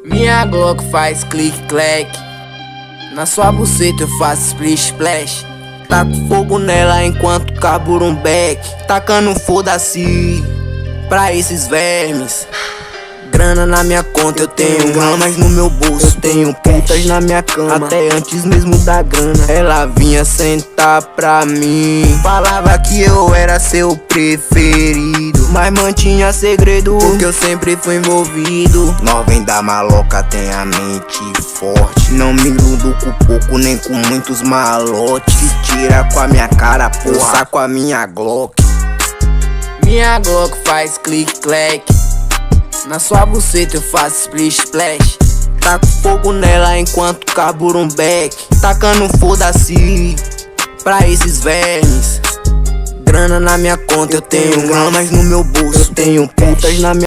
Minha Glock faz clique-clack. Na sua buceta eu faço splish splash. Taco fogo nela enquanto carbura um beck. Tacando foda-se pra esses vermes. Grana na minha conta, eu tenho gramas no meu bolso, eu tenho putas na minha cama, até antes mesmo da grana. Ela vinha sentar pra mim, falava que eu era seu preferido, mas mantinha segredo, porque eu sempre fui envolvido. Nós vem da maloca, tem a mente forte, não me iludo com pouco nem com muitos malotes. Se tira com a minha cara, porra, com a minha Glock. Minha Glock faz clique-clack. Na sua buceta eu faço splish splash. Taco fogo nela enquanto carbura um beck. Tacando foda-se pra esses vermes. Grana na minha conta, eu tenho gramas no meu bolso, eu tenho putas na minha